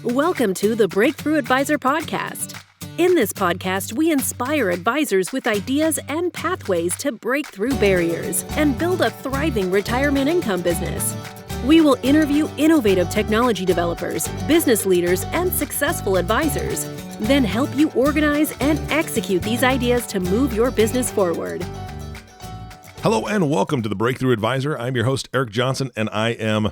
Welcome to the Breakthrough Advisor Podcast. In this podcast, we inspire advisors with ideas and pathways to break through barriers and build a thriving retirement income business. We will interview innovative technology developers, business leaders, and successful advisors, then help you organize and execute these ideas to move your business forward. Hello and welcome to the Breakthrough Advisor. I'm your host, Eric Johnson, and I am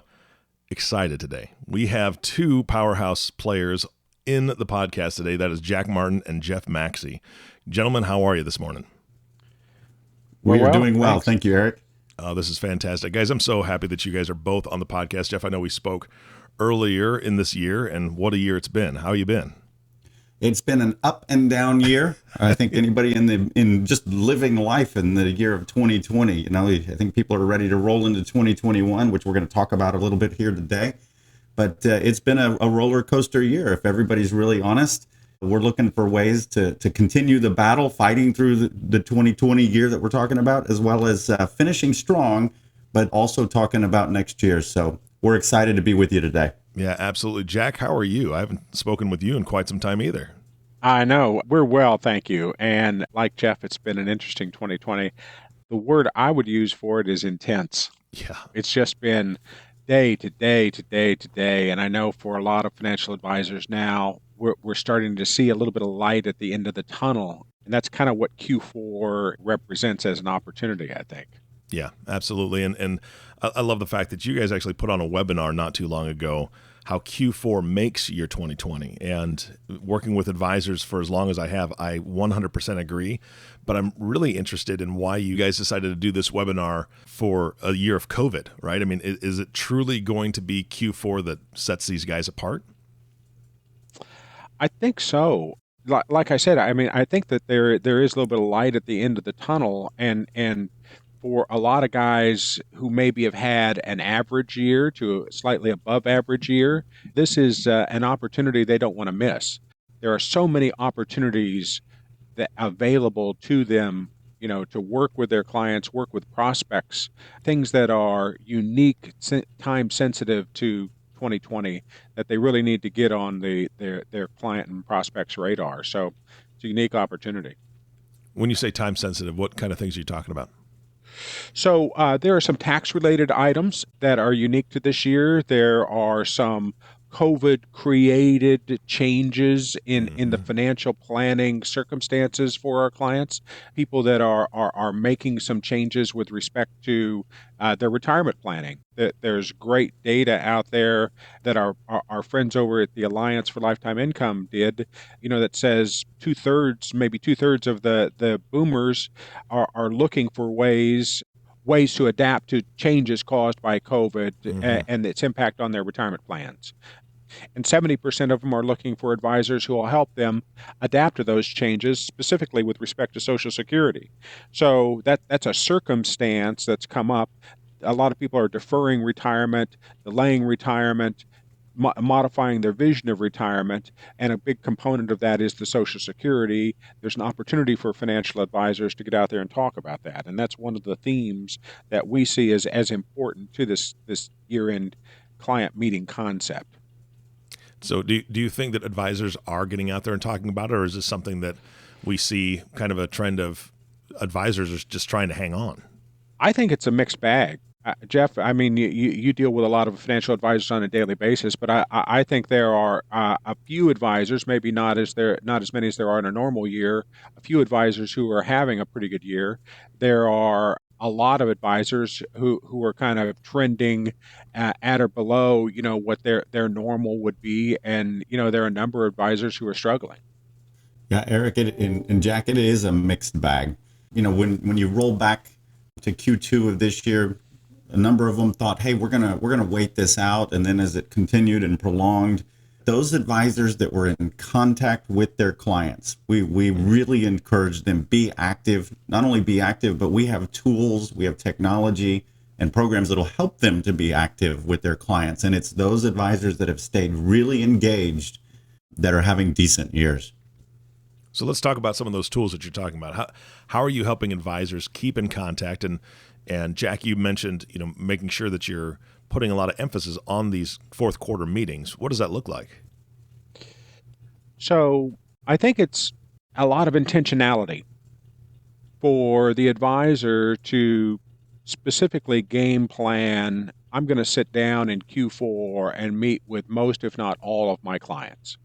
excited today. We have two powerhouse players in the podcast today. That is Jack Martin and Jeff Maxey. Gentlemen, how are you this morning? We are doing well. Thank you, Eric. This is fantastic. Guys, I'm so happy that you guys are both on the podcast. Jeff, I know we spoke earlier in this year, and what a year it's been. How you been? It's been an up and down year. I think anybody in just living life in the year of 2020, I think people are ready to roll into 2021, which we're going to talk about a little bit here today. But it's been a roller coaster year. If everybody's really honest, we're looking for ways to continue the battle, fighting through the 2020 year that we're talking about, as well as finishing strong, but also talking about next year. So we're excited to be with you today. Yeah, absolutely. Jack, how are you? I haven't spoken with you in quite some time either. I know. We're well, thank you. And like Jeff, it's been an interesting 2020. The word I would use for it is intense. Yeah. It's just been day to day to day to day. And I know for a lot of financial advisors now, we're starting to see a little bit of light at the end of the tunnel. And that's kind of what Q4 represents as an opportunity, I think. Yeah, absolutely. And I love the fact that you guys actually put on a webinar not too long ago, how Q4 makes your 2020. And working with advisors for as long as I have, I 100% agree. But I'm really interested in why you guys decided to do this webinar for a year of COVID, right? I mean, is it truly going to be Q4 that sets these guys apart? I think so. Like I said, I mean, I think that there is a little bit of light at the end of the tunnel, and for a lot of guys who maybe have had an average year to a slightly above average year, this is an opportunity they don't want to miss. There are so many opportunities that available to them, to work with their clients, work with prospects, things that are unique, time sensitive to 2020 that they really need to get on their client and prospects radar. So it's a unique opportunity. When you say time sensitive, what kind of things are you talking about? So there are some tax-related items that are unique to this year. There are some COVID-created changes in the financial planning circumstances for our clients, people that are making some changes with respect to their retirement planning. There's great data out there that our friends over at the Alliance for Lifetime Income did, that says maybe two-thirds of the boomers are looking for ways to adapt to changes caused by COVID and its impact on their retirement plans. And 70% of them are looking for advisors who will help them adapt to those changes, specifically with respect to Social Security. So that's a circumstance that's come up. A lot of people are deferring retirement, delaying retirement, modifying their vision of retirement, and a big component of that is the Social Security. There's an opportunity for financial advisors to get out there and talk about that, and that's one of the themes that we see as important to this year-end client meeting concept. So do you think that advisors are getting out there and talking about it, or is this something that we see kind of a trend of advisors are just trying to hang on? I think it's a mixed bag. Jeff, I mean, you deal with a lot of financial advisors on a daily basis, but I think there are a few advisors, maybe not as many as there are in a normal year, a few advisors who are having a pretty good year. There are a lot of advisors who are kind of trending at or below, what their normal would be, and there are a number of advisors who are struggling. Yeah, Eric and Jack, it is a mixed bag. When you roll back to Q2 of this year, a number of them thought, hey, we're gonna wait this out, and then as it continued and prolonged, those advisors that were in contact with their clients, we really encourage them, be active. Not only be active, but we have tools, we have technology and programs that'll help them to be active with their clients. And it's those advisors that have stayed really engaged that are having decent years. So let's talk about some of those tools that you're talking about. How are you helping advisors keep in contact? And Jack, you mentioned, making sure that you're putting a lot of emphasis on these fourth quarter meetings. What does that look like? So I think it's a lot of intentionality for the advisor to specifically game plan. I'm going to sit down in Q4 and meet with most, if not all, of my clients.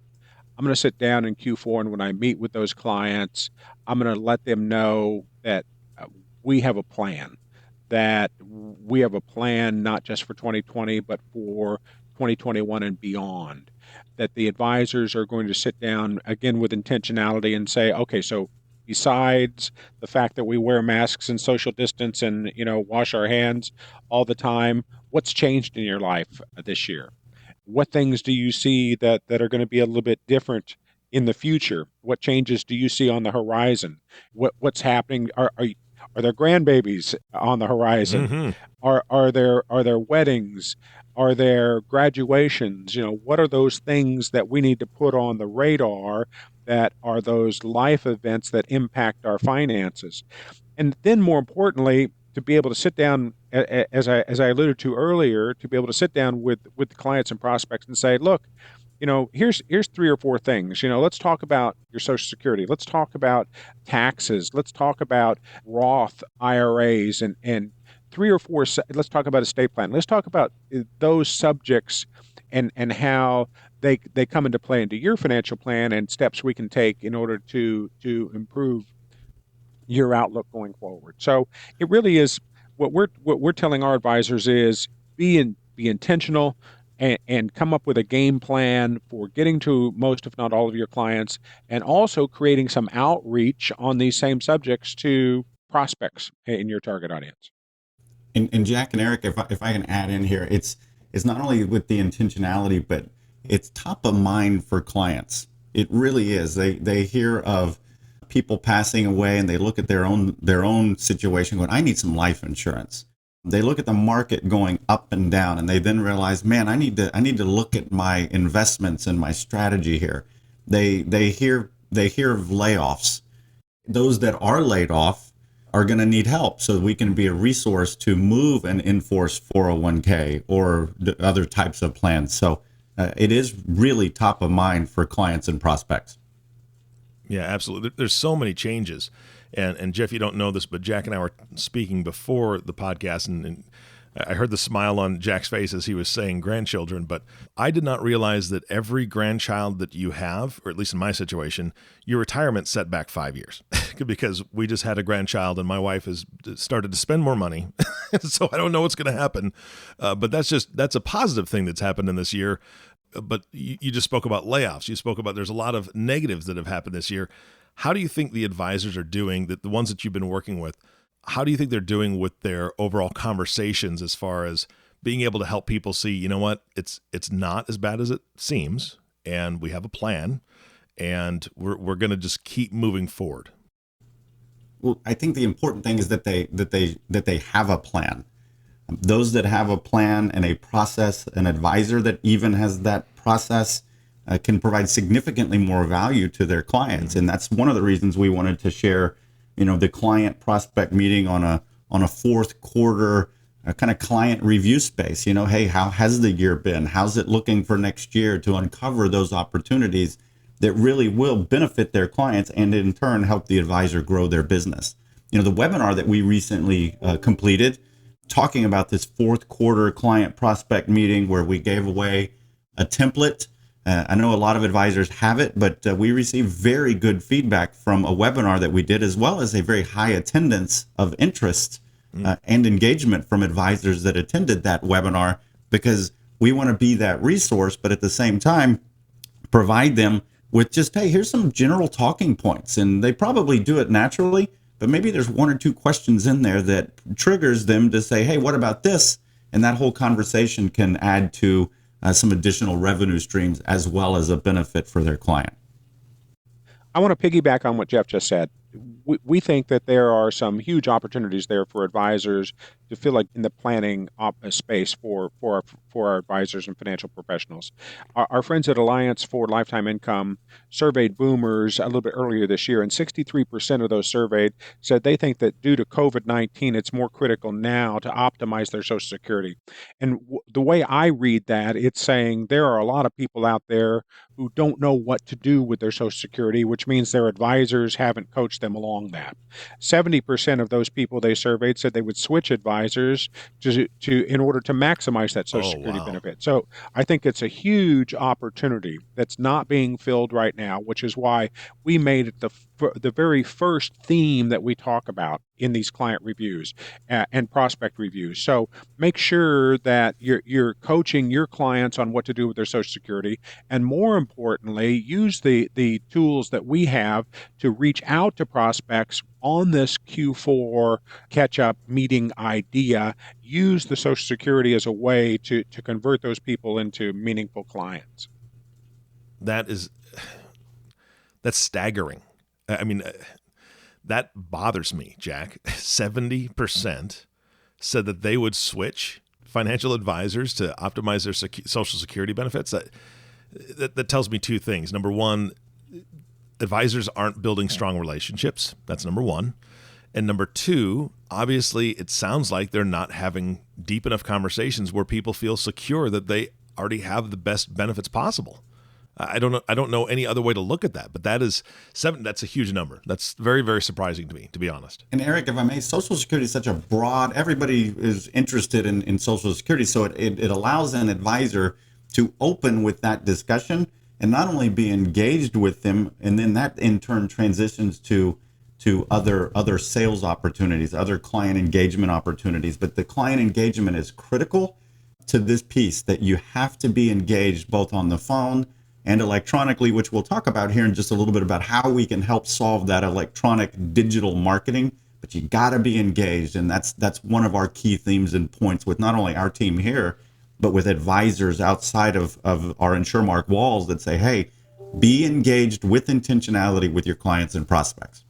I'm going to sit down in Q4, and when I meet with those clients, I'm going to let them know that uh, we have a plan, that we have a plan not just for 2020, but for 2021 and beyond. That the advisors are going to sit down again with intentionality and say, okay, so besides the fact that we wear masks and social distance and wash our hands all the time, what's changed in your life this year? What things do you see that are going to be a little bit different in the future? What changes do you see on the horizon? What's happening? Are there grandbabies on the horizon? Hmm. Are there weddings? Are there graduations? What are those things that we need to put on the radar that are those life events that impact our finances? And then more importantly, to be able to sit down, as I alluded to earlier, to be able to sit down with the clients and prospects and say, look, here's three or four things. Let's talk about your Social Security. Let's talk about taxes. Let's talk about Roth IRAs and three or four. Let's talk about estate plan. Let's talk about those subjects and how they come into play into your financial plan and steps we can take in order to improve your outlook going forward. So it really is what we're telling our advisors is be intentional and come up with a game plan for getting to most, if not all, of your clients, and also creating some outreach on these same subjects to prospects in your target audience. And Jack and Eric, if I can add in here, it's not only with the intentionality, but it's top of mind for clients. It really is. They hear of people passing away and they look at their own situation going, I need some life insurance. They look at the market going up and down and they then realize, man, I need to look at my investments and my strategy here. They hear of layoffs. Those that are laid off are going to need help, so we can be a resource to move and enforce 401k or other types of plans. So it is really top of mind for clients and prospects. Yeah, absolutely. There's so many changes. And Jeff, you don't know this, but Jack and I were speaking before the podcast, and I heard the smile on Jack's face as he was saying grandchildren, but I did not realize that every grandchild that you have, or at least in my situation, your retirement set back 5 years because we just had a grandchild and my wife has started to spend more money. So I don't know what's going to happen. But that's a positive thing that's happened in this year. But you just spoke about layoffs. You spoke about there's a lot of negatives that have happened this year. How do you think the advisors are doing, that the ones that you've been working with, how do you think they're doing with their overall conversations as far as being able to help people see, you know what, it's not as bad as it seems, and we have a plan, and we're going to just keep moving forward? Well, I think the important thing is that they have a plan. Those that have a plan and a process, an advisor that even has that process, can provide significantly more value to their clients. And that's one of the reasons we wanted to share, the client prospect meeting on a fourth quarter kind of client review space. Hey, how has the year been? How's it looking for next year, to uncover those opportunities that really will benefit their clients and in turn help the advisor grow their business. The webinar that we recently completed, talking about this fourth quarter client prospect meeting where we gave away a template. I know a lot of advisors have it, but we received very good feedback from a webinar that we did, as well as a very high attendance of interest and engagement from advisors that attended that webinar, because we want to be that resource, but at the same time, provide them with just, hey, here's some general talking points. And they probably do it naturally, but maybe there's one or two questions in there that triggers them to say, hey, what about this? And that whole conversation can add to some additional revenue streams as well as a benefit for their client. I want to piggyback on what Jeff just said. we think that there are some huge opportunities there for advisors to feel like in the planning space for our advisors and financial professionals. Our friends at Alliance for Lifetime Income surveyed boomers a little bit earlier this year, and 63% of those surveyed said they think that due to COVID-19, it's more critical now to optimize their Social Security. And the way I read that, it's saying there are a lot of people out there who don't know what to do with their Social Security, which means their advisors haven't coached them along that. 70% of those people they surveyed said they would switch advisors to in order to maximize that Social Oh, Security wow. benefit. So I think it's a huge opportunity that's not being filled right now, which is why we made it the very first theme that we talk about in these client reviews and prospect reviews. So make sure that you're coaching your clients on what to do with their Social Security, and more importantly, use the tools that we have to reach out to prospects on this Q4 catch-up meeting idea. Use the Social Security as a way to convert those people into meaningful clients. That's staggering. I mean, that bothers me, Jack. 70% said that they would switch financial advisors to optimize their Social Security benefits. That tells me two things. Number one, advisors aren't building strong relationships. That's number one. And number two, obviously, it sounds like they're not having deep enough conversations where people feel secure that they already have the best benefits possible. I don't know any other way to look at that, but that's a huge number. That's very, very surprising to me, to be honest. And Eric, if I may, Social Security is such a broad, everybody is interested in Social Security. So it allows an advisor to open with that discussion and not only be engaged with them, and then that in turn transitions to other sales opportunities, other client engagement opportunities. But the client engagement is critical to this piece, that you have to be engaged both on the phone and electronically, which we'll talk about here in just a little bit about how we can help solve that electronic digital marketing. But you got to be engaged, and that's one of our key themes and points with not only our team here, but with advisors outside of our InsurMark walls that say, hey, be engaged with intentionality with your clients and prospects.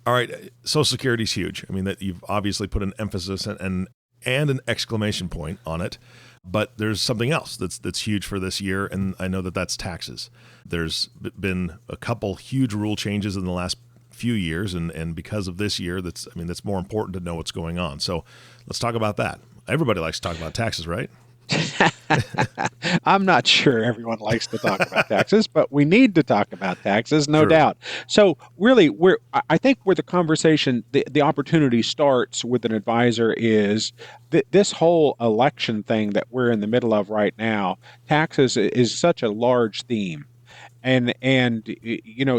All right, Social Security is huge. I mean, that you've obviously put an emphasis and an exclamation point on it. But there's something else that's huge for this year, and I know that's taxes. There's been a couple huge rule changes in the last few years, and because of this year, that's more important to know what's going on. So let's talk about that. Everybody likes to talk about taxes, right? I'm not sure everyone likes to talk about taxes, but we need to talk about taxes, no True. doubt. So really, I think where the conversation, the opportunity starts with an advisor is this whole election thing that we're in the middle of right now. Taxes is such a large theme. And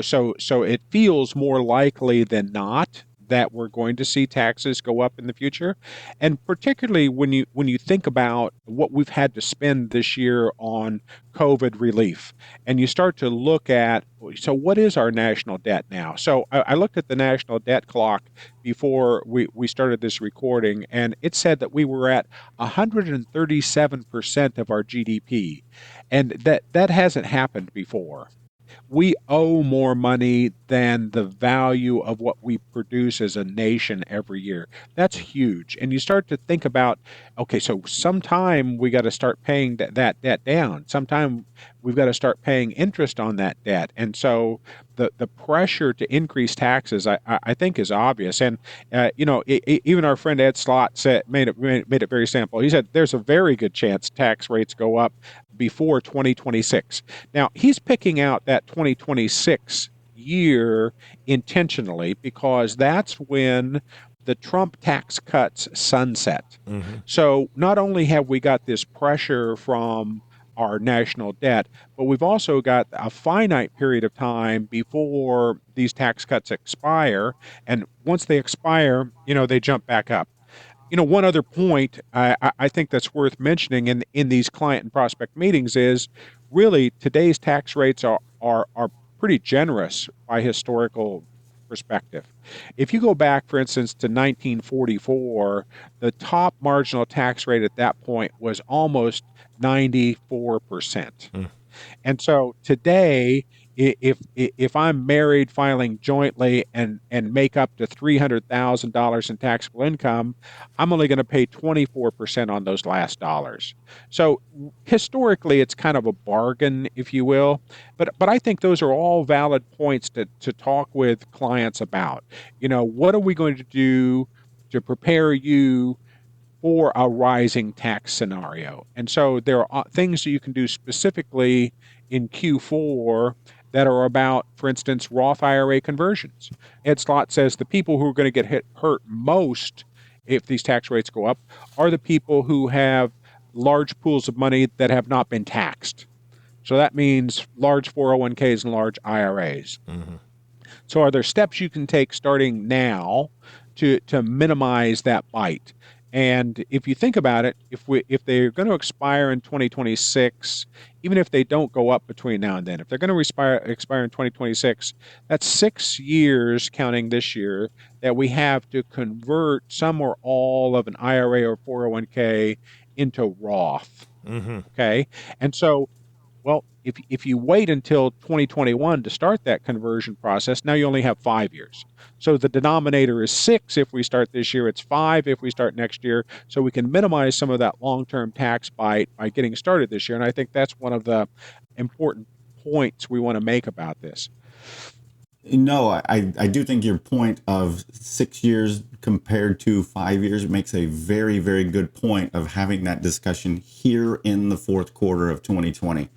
so it feels more likely than not that we're going to see taxes go up in the future. And particularly when you think about what we've had to spend this year on COVID relief, and you start to look at, so what is our national debt now? So I looked at the national debt clock before we started this recording, and it said that we were at 137% of our GDP. And that hasn't happened before. We owe more money than the value of what we produce as a nation every year. That's huge. And you start to think about, okay, so sometime we got to start paying that debt down. Sometime we've got to start paying interest on that debt. And so the pressure to increase taxes, I think, is obvious. And even our friend Ed Slott made it very simple. He said there's a very good chance tax rates go up before 2026. Now, he's picking out that 2026 year intentionally because that's when the Trump tax cuts sunset. Mm-hmm. So not only have we got this pressure from our national debt, but we've also got a finite period of time before these tax cuts expire. And once they expire, they jump back up. One other point I think that's worth mentioning in these client and prospect meetings is really today's tax rates are pretty generous by historical perspective. If you go back, for instance, to 1944, the top marginal tax rate at that point was almost 94%. And so today if I'm married filing jointly and make up to $300,000 in taxable income, I'm only going to pay 24% on those last dollars. So historically, it's kind of a bargain, if you will. But I think those are all valid points to talk with clients about. What are we going to do to prepare you for a rising tax scenario? And so there are things that you can do specifically in Q4 that are about, for instance, Roth IRA conversions. Ed Slott says the people who are going to get hurt most if these tax rates go up are the people who have large pools of money that have not been taxed. So that means large 401ks and large IRAs. Mm-hmm. So are there steps you can take starting now to minimize that bite? And if you think about it, if they're going to expire in 2026, even if they don't go up between now and then, if they're going to expire in 2026, that's 6 years counting this year that we have to convert some or all of an IRA or 401k into Roth. Mm-hmm. Okay. And so, well, if you wait until 2021 to start that conversion process, now you only have 5 years. So the denominator is 6 if we start this year, it's 5 if we start next year. So we can minimize some of that long-term tax bite by getting started this year. And I think that's one of the important points we want to make about this. No, I do think your point of 6 years compared to 5 years makes a very, very good point of having that discussion here in the fourth quarter of 2020,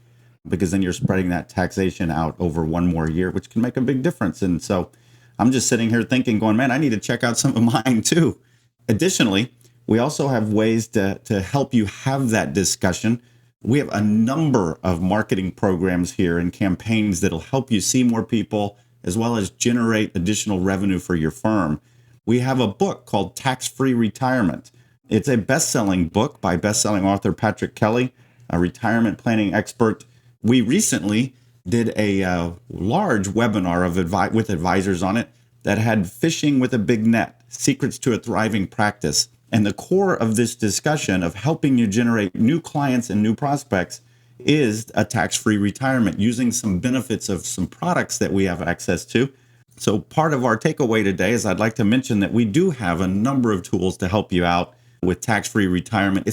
because then you're spreading that taxation out over one more year, which can make a big difference. And so I'm just sitting here thinking, going, man, I need to check out some of mine too. Additionally, we also have ways to help you have that discussion. We have a number of marketing programs here and campaigns that'll help you see more people, as well as generate additional revenue for your firm. We have a book called Tax-Free Retirement. It's a best-selling book by best-selling author Patrick Kelly, a retirement planning expert. We recently did a large webinar with advisors on it that had Fishing with a Big Net, Secrets to a Thriving Practice. And the core of this discussion of helping you generate new clients and new prospects is a tax-free retirement using some benefits of some products that we have access to. So part of our takeaway today is I'd like to mention that we do have a number of tools to help you out with tax-free retirement.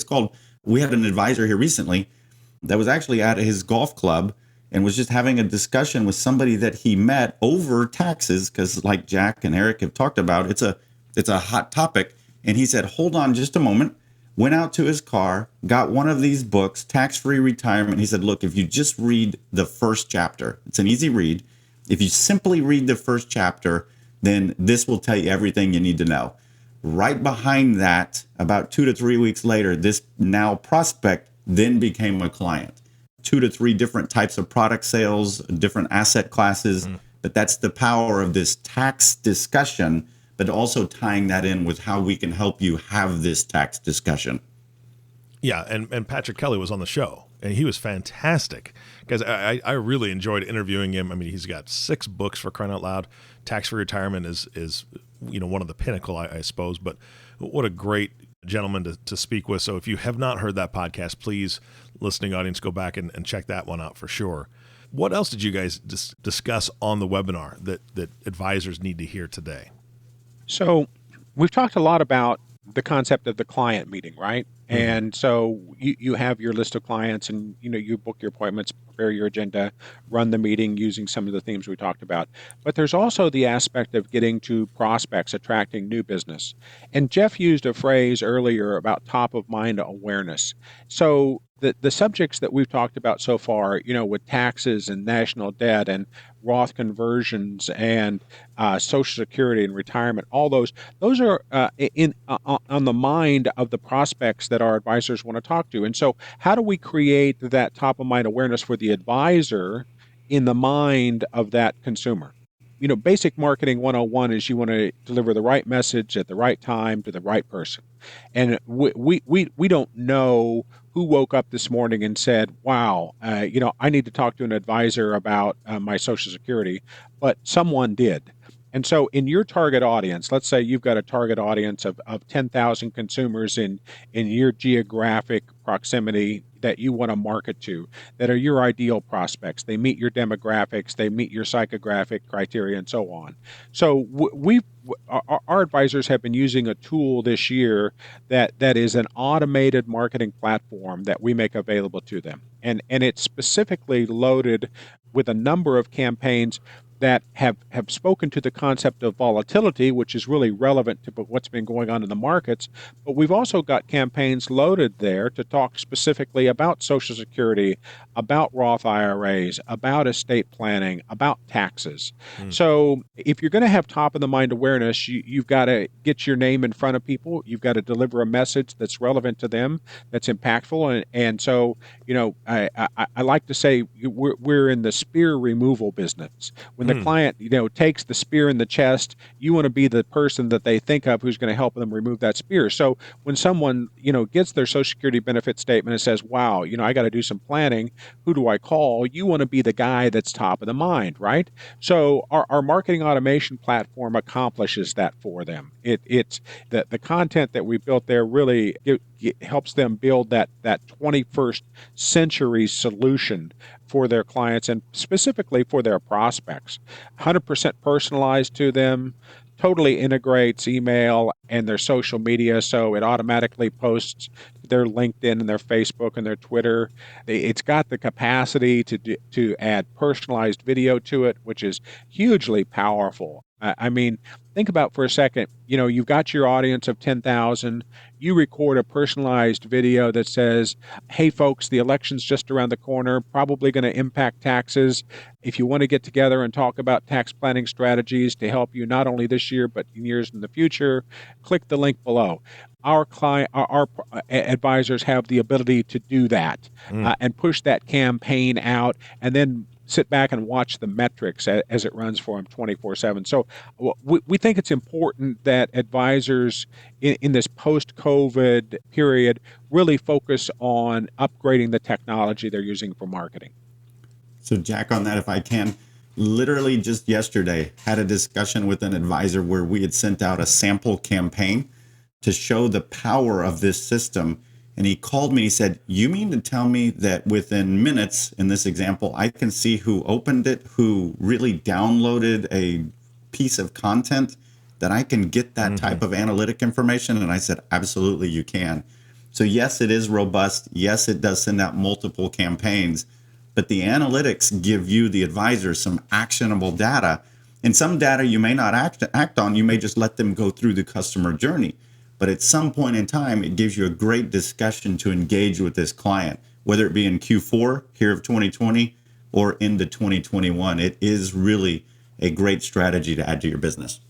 We had an advisor here recently that was actually at his golf club and was just having a discussion with somebody that he met over taxes, because like Jack and Eric have talked about, it's a hot topic. And he said, hold on just a moment. Went out to his car, got one of these books, Tax-Free Retirement. He said, look, if you just read the first chapter, it's an easy read. If you simply read the first chapter, then this will tell you everything you need to know. Right behind that, about 2 to 3 weeks later, this now prospect then became a client. 2 to 3 different types of product sales, different asset classes. But that's the power of this tax discussion, but also tying that in with how we can help you have this tax discussion. Yeah, and Patrick Kelly was on the show, and he was fantastic, because I really enjoyed interviewing him. I mean, he's got 6 books, for crying out loud. Tax-Free Retirement is one of the pinnacle, I suppose, but what a great gentleman to speak with. So if you have not heard that podcast, please, listening audience, go back and check that one out for sure. What else did you guys discuss on the webinar that advisors need to hear today? So we've talked a lot about the concept of the client meeting, right? Mm-hmm. And so you have your list of clients and, you book your appointments, prepare your agenda, run the meeting using some of the themes we talked about. But there's also the aspect of getting to prospects, attracting new business. And Jeff used a phrase earlier about top of mind awareness. So the subjects that we've talked about so far, with taxes and national debt and Roth conversions and Social Security and retirement, all those are on the mind of the prospects that our advisors want to talk to. And so how do we create that top of mind awareness for the advisor in the mind of that consumer? Basic marketing 101 is you want to deliver the right message at the right time to the right person. And we don't know who woke up this morning and said, wow, I need to talk to an advisor about my Social Security, but someone did. And so in your target audience, let's say you've got a target audience of 10,000 consumers in your geographic proximity. that you want to market to, that are your ideal prospects. They meet your demographics, they meet your psychographic criteria, and so on. So our advisors have been using a tool this year that is an automated marketing platform that we make available to them. And it's specifically loaded with a number of campaigns that have spoken to the concept of volatility, which is really relevant to what's been going on in the markets. But we've also got campaigns loaded there to talk specifically about Social Security, about Roth IRAs, about estate planning, about taxes. So if you're going to have top of the mind awareness, you've got to get your name in front of people. You've got to deliver a message that's relevant to them, that's impactful. And so, I like to say we're in the spear removal business. When the client, takes the spear in the chest, you want to be the person that they think of who's going to help them remove that spear. So when someone, gets their Social Security benefit statement and says, wow, I got to do some planning, who do I call? You want to be the guy that's top of the mind, right? So our marketing automation platform accomplishes that for them. It's the content that we built there really helps them build that 21st century solution for their clients and specifically for their prospects. 100% personalized to them, totally integrates email and their social media, so it automatically posts their LinkedIn and their Facebook and their Twitter. It's got the capacity to add personalized video to it, which is hugely powerful. I mean, think about for a second, you've got your audience of 10,000. You record a personalized video that says, hey, folks, the election's just around the corner, probably going to impact taxes. If you want to get together and talk about tax planning strategies to help you not only this year, but in years in the future, click the link below. Our advisors have the ability to do that and push that campaign out and then sit back and watch the metrics as it runs for them 24/7. So we think it's important that advisors in this post-COVID period really focus on upgrading the technology they're using for marketing. So Jack, on that, if I can, literally just yesterday had a discussion with an advisor where we had sent out a sample campaign to show the power of this system. And he called me, he said, you mean to tell me that within minutes, in this example, I can see who opened it, who really downloaded a piece of content, that I can get that type of analytic information? And I said, absolutely, you can. So yes, it is robust. Yes, it does send out multiple campaigns, but the analytics give you, the advisor, some actionable data. And some data you may not act on, you may just let them go through the customer journey. But at some point in time, it gives you a great discussion to engage with this client, whether it be in Q4 here of 2020 or into 2021. It is really a great strategy to add to your business.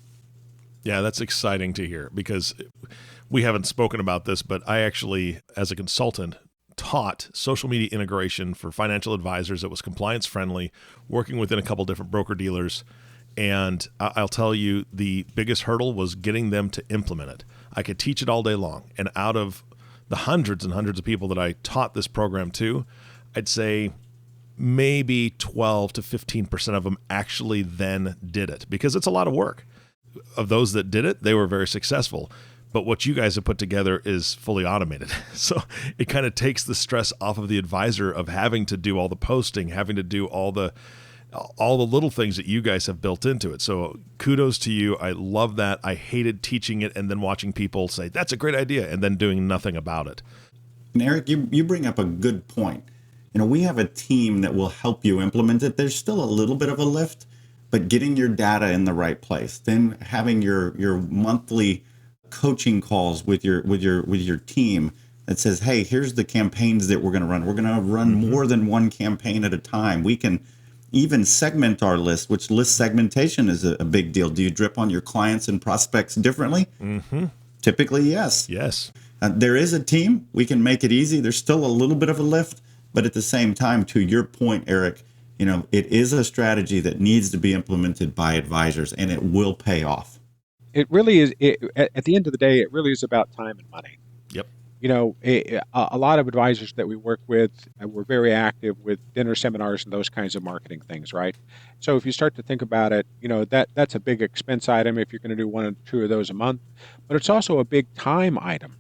Yeah, that's exciting to hear because we haven't spoken about this, but I actually, as a consultant, taught social media integration for financial advisors that was compliance friendly, working within a couple different broker dealers. And I'll tell you, the biggest hurdle was getting them to implement it. I could teach it all day long. And out of the hundreds and hundreds of people that I taught this program to, I'd say maybe 12 to 15% of them actually then did it because it's a lot of work. Of those that did it, they were very successful. But what you guys have put together is fully automated. So it kind of takes the stress off of the advisor of having to do all the posting, having to do all the little things that you guys have built into it. So kudos to you. I love that. I hated teaching it and then watching people say, that's a great idea, and then doing nothing about it. And Eric, you bring up a good point. We have a team that will help you implement it. There's still a little bit of a lift, but getting your data in the right place, then having your monthly coaching calls with your team that says, hey, here's the campaigns that we're going to run. We're going to run more than one campaign at a time. We can even segment our list, which list segmentation is a big deal. Do you drip on your clients and prospects differently? Typically, yes. Yes. There is a team. We can make it easy. There's still a little bit of a lift, but at the same time, to your point, Eric, it is a strategy that needs to be implemented by advisors, and it will pay off. It really is. At the end of the day, it really is about time and money. Yep. A lot of advisors that we work with, we're very active with dinner seminars and those kinds of marketing things, right? So if you start to think about it, that's a big expense item if you're going to do one or two of those a month, but it's also a big time item.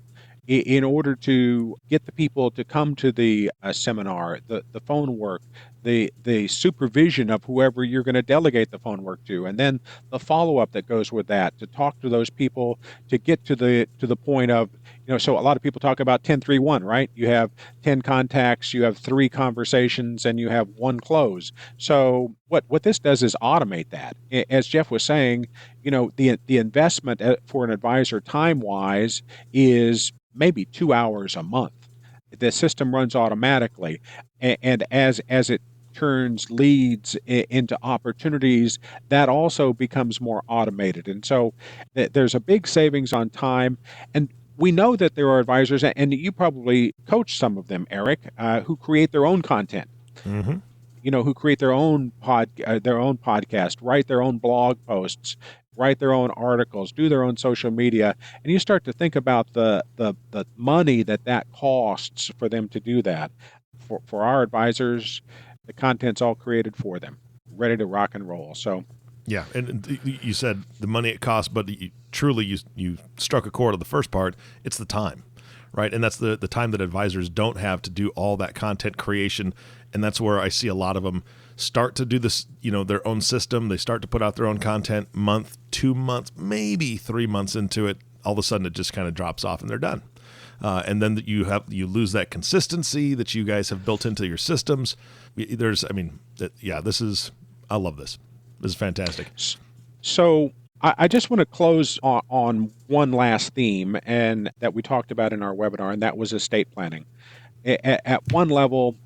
in order to get the people to come to the seminar, the phone work, the supervision of whoever you're going to delegate the phone work to, and then the follow-up that goes with that, to talk to those people, to get to the point of, so a lot of people talk about 10-3-1, right? You have 10 contacts, you have 3 conversations, and you have 1 close. So what this does is automate that. As Jeff was saying, the investment for an advisor time-wise is maybe 2 hours a month. The system runs automatically, and as it turns leads into opportunities, that also becomes more automated. And so there's a big savings on time. And we know that there are advisors, and you probably coach some of them, Eric, who create their own content. Mm-hmm. Who create their own podcast, write their own blog posts, write their own articles, do their own social media, and you start to think about the money that costs for them to do that. For our advisors, the content's all created for them, ready to rock and roll. So, yeah, and you said the money it costs, but you struck a chord on the first part. It's the time, right? And that's the time that advisors don't have to do all that content creation. And that's where I see a lot of them start to do this, their own system. They start to put out their own content month, 2 months, maybe 3 months into it. All of a sudden, it just kind of drops off and they're done. And then you lose that consistency that you guys have built into your systems. I love this. This is fantastic. So I just want to close on one last theme, and that we talked about in our webinar, and that was estate planning. At one level,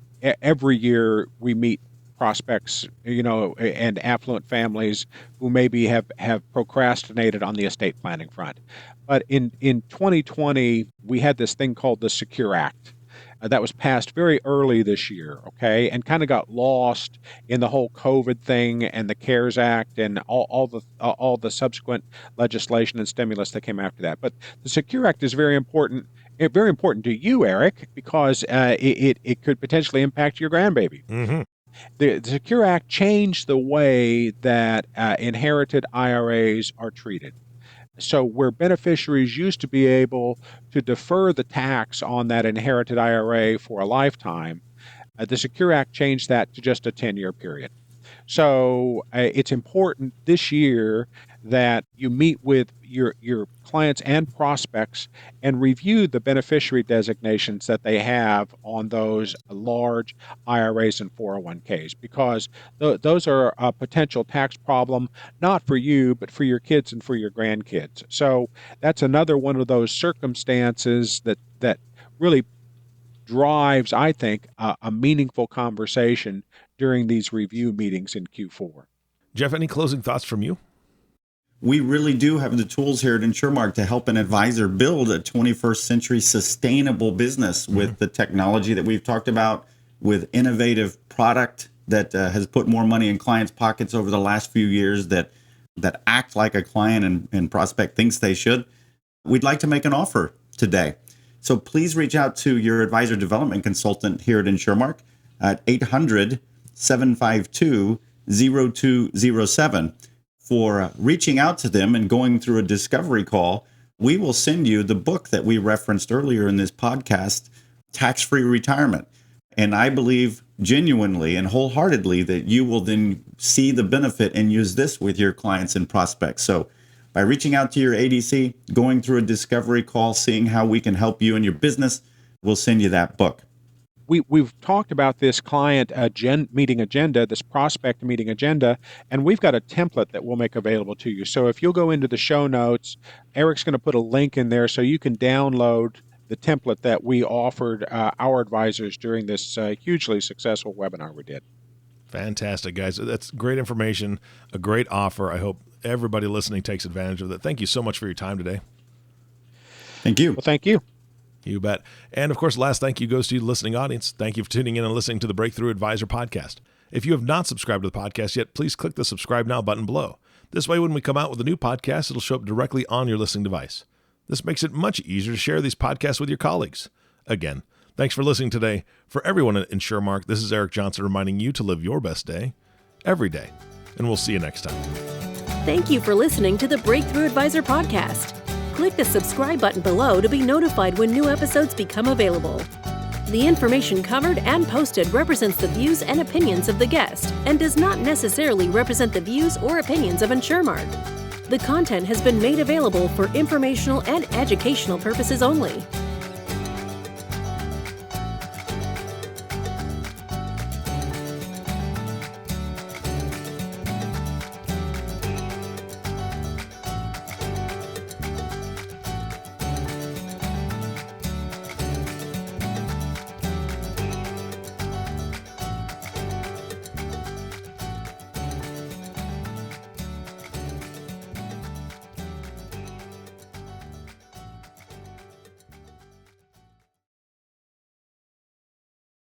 every year we meet prospects, and affluent families who maybe have procrastinated on the estate planning front. But in 2020, we had this thing called the Secure Act that was passed very early this year, okay, and kind of got lost in the whole COVID thing and the CARES Act and all the subsequent legislation and stimulus that came after that. But the Secure Act is very important to you, Eric, because it could potentially impact your grandbaby. Mm-hmm. The Secure Act changed the way that inherited IRAs are treated. So where beneficiaries used to be able to defer the tax on that inherited IRA for a lifetime, the Secure Act changed that to just a 10-year period. So it's important this year that you meet with your clients and prospects and review the beneficiary designations that they have on those large IRAs and 401ks, because those are a potential tax problem, not for you, but for your kids and for your grandkids. So that's another one of those circumstances that really drives, I think, a meaningful conversation during these review meetings in Q4. Jeff, any closing thoughts from you? We really do have the tools here at InsurMark to help an advisor build a 21st century sustainable business with the technology that we've talked about, with innovative product that has put more money in clients' pockets over the last few years, that act like a client and prospect thinks they should. We'd like to make an offer today. So please reach out to your advisor development consultant here at InsurMark at 800-752-0207. For reaching out to them and going through a discovery call, we will send you the book that we referenced earlier in this podcast, Tax-Free Retirement. And I believe genuinely and wholeheartedly that you will then see the benefit and use this with your clients and prospects. So by reaching out to your ADC, going through a discovery call, seeing how we can help you in your business, we'll send you that book. We've talked about this client meeting agenda, this prospect meeting agenda, and we've got a template that we'll make available to you. So if you'll go into the show notes, Eric's going to put a link in there so you can download the template that we offered our advisors during this hugely successful webinar we did. Fantastic, guys. That's great information, a great offer. I hope everybody listening takes advantage of that. Thank you so much for your time today. Thank you. Well, thank you. You bet. And of course, last thank you goes to you, the listening audience. Thank you for tuning in and listening to the Breakthrough Advisor podcast. If you have not subscribed to the podcast yet, please click the subscribe now button below. This way, when we come out with a new podcast, it'll show up directly on your listening device. This makes it much easier to share these podcasts with your colleagues. Again, thanks for listening today. For everyone at InsurMark, this is Eric Johnson reminding you to live your best day every day. And we'll see you next time. Thank you for listening to the Breakthrough Advisor podcast. click the subscribe button below to be notified when new episodes become available. The information covered and posted represents the views and opinions of the guest and does not necessarily represent the views or opinions of InsurMark. The content has been made available for informational and educational purposes only.